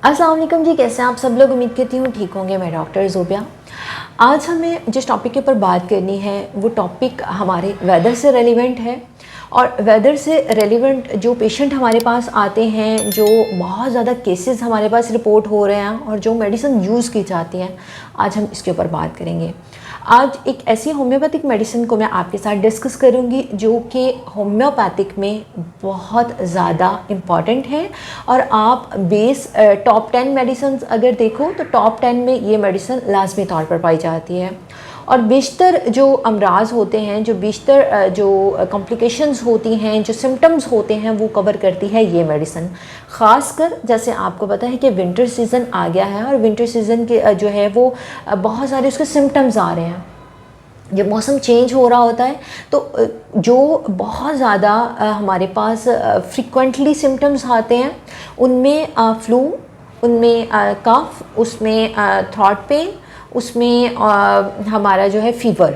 अस्सलाम वालेकुम जी, कैसे हैं आप सब लोग। उम्मीद करती हूँ ठीक होंगे। मैं डॉक्टर ज़ोबिया। आज हमें जिस टॉपिक के ऊपर बात करनी है वो टॉपिक हमारे वेदर से रेलिवेंट है। और वेदर से रेलिवेंट जो पेशेंट हमारे पास आते हैं, जो बहुत ज़्यादा केसेस हमारे पास रिपोर्ट हो रहे हैं और जो मेडिसिन यूज़ की जाती हैं, आज हम इसके ऊपर बात करेंगे। आज एक ऐसी होम्योपैथिक मेडिसिन को मैं आपके साथ डिस्कस करूंगी जो कि होम्योपैथिक में बहुत ज़्यादा इम्पॉर्टेंट है। और आप बेस टॉप 10 मेडिसिन अगर देखो तो टॉप 10 में ये मेडिसिन लाजमी तौर पर पाई जाती है। और बेशतर जो अमराज होते हैं, जो बेशतर जो कॉम्प्लिकेशंस होती हैं, जो सिम्टम्स होते हैं, वो कवर करती है ये मेडिसिन। ख़ासकर जैसे आपको पता है कि विंटर सीज़न आ गया है और विंटर सीज़न के जो है वो बहुत सारे उसके सिम्टम्स आ रहे हैं। जब मौसम चेंज हो रहा होता है तो जो बहुत ज़्यादा हमारे पास फ्रीक्वेंटली सिम्टम्स आते हैं उनमें फ्लू, उनमें कफ, उसमें थ्रॉट पेन, उसमें हमारा जो है फ़ीवर।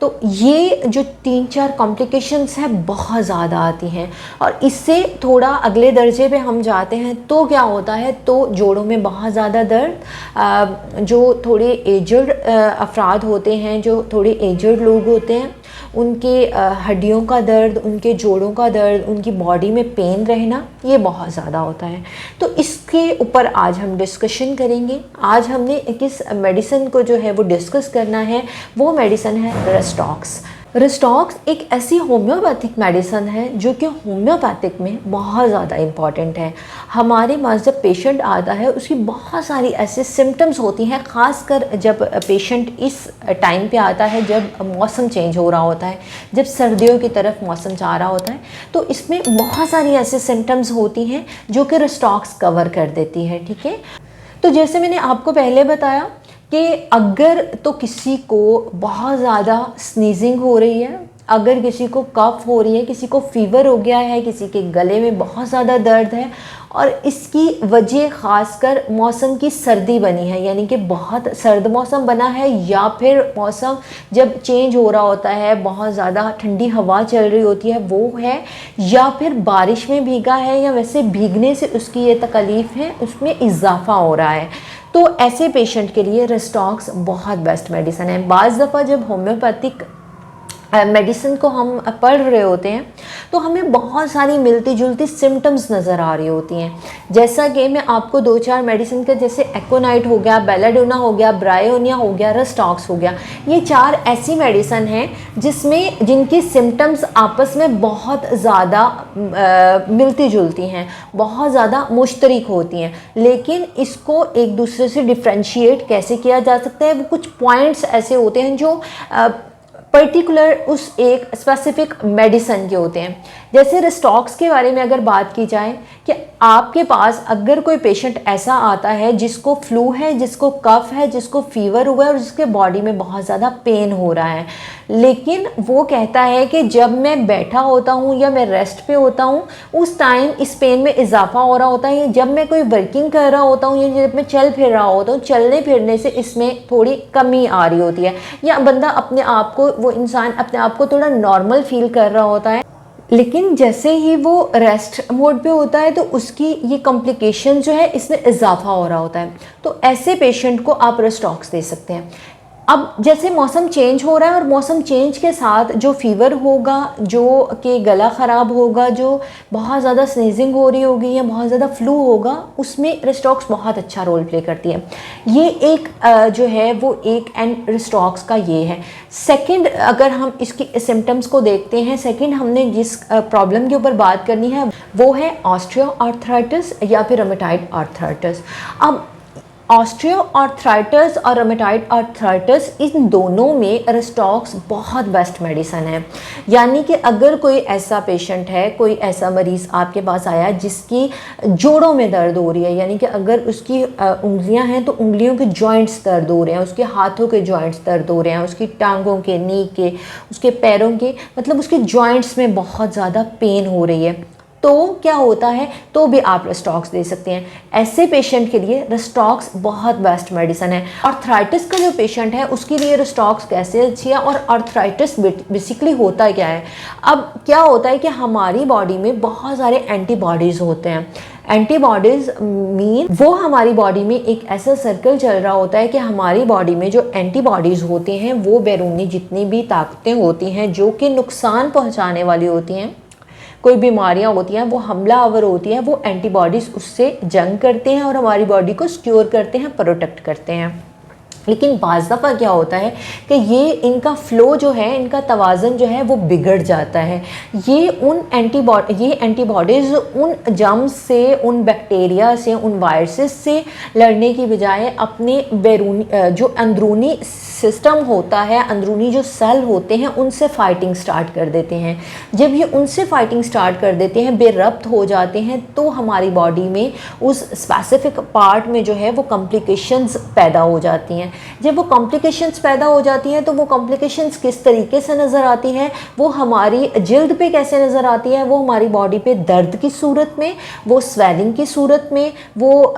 तो ये जो 3-4 कॉम्प्लिकेशंस हैं बहुत ज़्यादा आती हैं। और इससे थोड़ा अगले दर्जे पे हम जाते हैं तो क्या होता है, तो जोड़ों में बहुत ज़्यादा दर्द, जो थोड़े एजड अफराद होते हैं, जो थोड़े एजड लोग होते हैं, उनके हड्डियों का दर्द, उनके जोड़ों का दर्द, उनकी बॉडी में पेन रहना, ये बहुत ज़्यादा होता है। तो इसके ऊपर आज हम डिस्कशन करेंगे। आज हमने किस मेडिसिन को जो है वो डिस्कस करना है, वो मेडिसिन है रेस्टॉक्स। रेस्टॉक्स एक ऐसी होम्योपैथिक मेडिसिन है जो कि होम्योपैथिक में बहुत ज़्यादा इम्पॉर्टेंट है। हमारे पास जब पेशेंट आता है उसकी बहुत सारी ऐसे सिम्टम्स होती हैं, ख़ासकर जब पेशेंट इस टाइम पे आता है जब मौसम चेंज हो रहा होता है, जब सर्दियों की तरफ मौसम जा रहा होता है, तो इसमें बहुत सारी ऐसे सिम्टम्स होती हैं जो कि रेस्टॉक्स कवर कर देती है। ठीक है, तो जैसे मैंने आपको पहले बताया कि अगर तो किसी को बहुत ज़्यादा स्नीजिंग हो रही है, अगर किसी को कफ हो रही है, किसी को फीवर हो गया है, किसी के गले में बहुत ज़्यादा दर्द है और इसकी वजह ख़ासकर मौसम की सर्दी बनी है, यानी कि बहुत सर्द मौसम बना है, या फिर मौसम जब चेंज हो रहा होता है बहुत ज़्यादा ठंडी हवा चल रही होती है वो है, या फिर बारिश में भीगा है, या वैसे भीगने से उसकी ये तकलीफ़ है, उसमें इजाफा हो रहा है, तो ऐसे पेशेंट के लिए रेस्टॉक्स बहुत बेस्ट मेडिसिन है। बाज़ दफ़ा जब होम्योपैथिक मेडिसिन को हम पढ़ रहे होते हैं तो हमें बहुत सारी मिलती जुलती सिम्टम्स नज़र आ रही होती हैं। जैसा कि मैं आपको 2-4 मेडिसिन के, जैसे एकोनाइट हो गया, बेलाडोना हो गया, ब्रायोनिया हो गया, रेस्टॉक्स हो गया, ये 4 ऐसी मेडिसिन हैं जिनकी सिम्टम्स आपस में बहुत ज़्यादा मिलती जुलती हैं, बहुत ज़्यादा मुश्तरक होती हैं, लेकिन इसको एक दूसरे से डिफ्रेंशिएट कैसे किया जा सकता है, वो कुछ पॉइंट्स ऐसे होते हैं जो पर्टिकुलर उस एक स्पेसिफिक मेडिसिन के होते हैं। जैसे रेस्टॉक्स के बारे में अगर बात की जाए कि आपके पास अगर कोई पेशेंट ऐसा आता है जिसको फ्लू है, जिसको कफ है, जिसको फीवर हुआ है और जिसके बॉडी में बहुत ज़्यादा पेन हो रहा है, लेकिन वो कहता है कि जब मैं बैठा होता हूँ या मैं रेस्ट पे होता हूँ उस टाइम इस पेन में इजाफा हो रहा होता है, जब मैं कोई वर्किंग कर रहा होता हूँ या जब मैं चल फिर रहा होता हूँ, चलने फिरने से इसमें थोड़ी कमी आ रही होती है, या बंदा अपने आप को, वो इंसान अपने आप को थोड़ा नॉर्मल फील कर रहा होता है, लेकिन जैसे ही वो रेस्ट मोड पे होता है तो उसकी ये कॉम्प्लिकेशन जो है इसमें इजाफा हो रहा होता है। तो ऐसे पेशेंट को आप रेस्टॉक्स दे सकते हैं। अब जैसे मौसम चेंज हो रहा है और मौसम चेंज के साथ जो फीवर होगा, जो कि गला ख़राब होगा, जो बहुत ज़्यादा स्नीजिंग हो रही होगी या बहुत ज़्यादा फ्लू होगा, उसमें रेस्टॉक्स बहुत अच्छा रोल प्ले करती है। ये एक जो है वो एक एंड रेस्टॉक्स का ये है। सेकंड, अगर हम इसकी सिम्टम्स को देखते हैं, सेकंड हमने जिस प्रॉब्लम के ऊपर बात करनी है वो है ऑस्टियो आर्थराइटिस या फिर रूमेटॉइड आर्थराइटिस। अब ऑस्टियो आर्थराइटिस और रूमेटॉइड आर्थराइटिस, इन दोनों में रेस्टॉक्स बहुत बेस्ट मेडिसिन है। यानी कि अगर कोई ऐसा पेशेंट है, कोई ऐसा मरीज़ आपके पास आया जिसकी जोड़ों में दर्द हो रही है, यानी कि अगर उसकी उंगलियां हैं तो उंगलियों के जॉइंट्स दर्द हो रहे हैं, उसके हाथों के जॉइंट्स दर्द हो रहे हैं, उसकी टांगों के, नी के, उसके पैरों के, मतलब उसके जॉइंट्स में बहुत ज़्यादा पेन हो रही है, तो क्या होता है, तो भी आप रेस्टॉक्स दे सकते हैं। ऐसे पेशेंट के लिए रेस्टॉक्स बहुत बेस्ट मेडिसिन है। आर्थराइटिस का जो पेशेंट है उसके लिए रेस्टॉक्स कैसे अच्छी है, और आर्थराइटिस बेसिकली होता क्या है। अब क्या होता है कि हमारी बॉडी में बहुत सारे एंटीबॉडीज़ होते हैं। एंटीबॉडीज़ मीन वो हमारी बॉडी में एक ऐसा सर्कल चल रहा होता है कि हमारी बॉडी में जो एंटीबॉडीज़ होते हैं वो बैरूनी जितनी भी ताकतें होती हैं जो कि नुकसान पहुंचाने वाली होती हैं, कोई बीमारियां होती हैं, वो हमलावर होती हैं, वो एंटीबॉडीज़ उससे जंग करते हैं और हमारी बॉडी को सिक्योर करते हैं, प्रोटेक्ट करते हैं। लेकिन बाज़ दफ़ा क्या होता है कि ये इनका फ़्लो जो है, इनका तवाज़न जो है वो बिगड़ जाता है। ये एंटीबॉडीज़ उन जर्म्स से, उन बैक्टीरिया से, उन वायरसेस से लड़ने की बजाय अपने बैरूनी जो अंदरूनी सिस्टम होता है, अंदरूनी जो सेल होते हैं उनसे फ़ाइटिंग स्टार्ट कर देते हैं। जब ये उनसे फ़ाइटिंग स्टार्ट कर देते हैं, बेरब्त हो जाते हैं, तो हमारी बॉडी में उस स्पेसिफिक पार्ट में जो है वो कॉम्प्लिकेशंस पैदा हो जाती हैं। जब वो कॉम्प्लिकेशंस पैदा हो जाती हैं तो वो कॉम्प्लिकेशंस किस तरीके से नज़र आती हैं, वो हमारी जिल्द पे कैसे नज़र आती है, वो हमारी बॉडी पे दर्द की सूरत में, वो स्वेलिंग की सूरत में, वो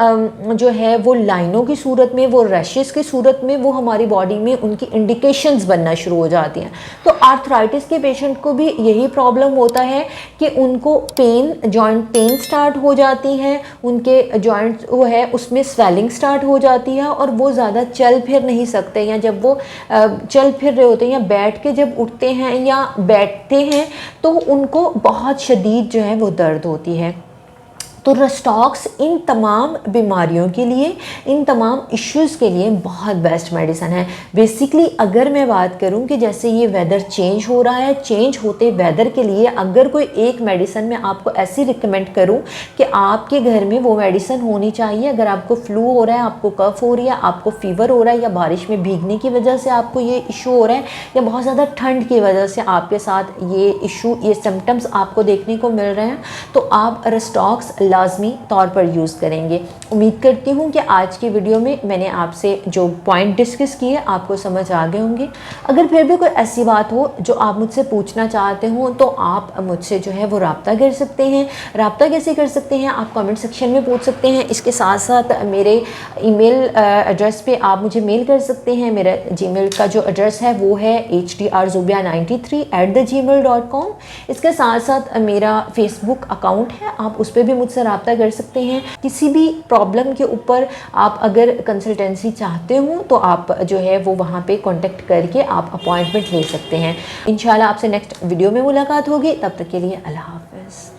जो है वो लाइनों की सूरत में, वो रैशेस की सूरत में, वो हमारी बॉडी में उनकी इंडिकेशंस बनना शुरू हो जाती हैं। तो आर्थराइटिस के पेशेंट को भी यही प्रॉब्लम होता है कि उनको पेन, जॉइंट पेन स्टार्ट हो जाती है, उनके जॉइंट वो है उसमें स्वेलिंग स्टार्ट हो जाती है और वो ज़्यादा चल फिर नहीं सकते, या जब वो चल फिर रहे होते हैं या बैठ के जब उठते हैं या बैठते हैं तो उनको बहुत शदीद जो है वो दर्द होती है। तो रस्टॉक्स इन तमाम बीमारियों के लिए, इन तमाम इश्यूज़ के लिए बहुत बेस्ट मेडिसिन है। बेसिकली अगर मैं बात करूं कि जैसे ये वेदर चेंज हो रहा है, चेंज होते वेदर के लिए अगर कोई एक मेडिसिन मैं आपको ऐसी रिकमेंड करूं कि आपके घर में वो मेडिसिन होनी चाहिए, अगर आपको फ्लू हो रहा है, आपको कफ हो रही है, आपको फीवर हो रहा है, या बारिश में भीगने की वजह से आपको ये इशू हो रहा है, या बहुत ज़्यादा ठंड की वजह से आपके साथ ये इशू, ये सिम्टम्स आपको देखने को मिल रहे हैं, तो आप रस्टॉक्स लाजमी तौर पर यूज़ करेंगे। उम्मीद करती हूँ कि आज की वीडियो में मैंने आपसे जो पॉइंट डिस्कस किए आपको समझ आ गए होंगे। अगर फिर भी कोई ऐसी बात हो जो आप मुझसे पूछना चाहते हो तो आप मुझसे जो है वो रब्ता कर सकते हैं। रब्ता कैसे कर सकते हैं? आप कमेंट सेक्शन में पूछ सकते हैं। इसके साथ साथ मेरे ईमेल एड्रेस पे आप मुझे मेल कर सकते हैं। मेरा जीमेल का जो एड्रेस है वो है hdrzubia93@gmail.com। इसके साथ साथ मेरा फेसबुक अकाउंट है, आप उस पर भी मुझसे रब्ता कर सकते हैं। किसी भी प्रॉब्लम के ऊपर आप अगर कंसल्टेंसी चाहते हो तो आप जो है वो वहाँ पे कांटेक्ट करके आप अपॉइंटमेंट ले सकते हैं। इंशाल्लाह आपसे नेक्स्ट वीडियो में मुलाकात होगी। तब तक के लिए अल्लाह हाफ़िज़।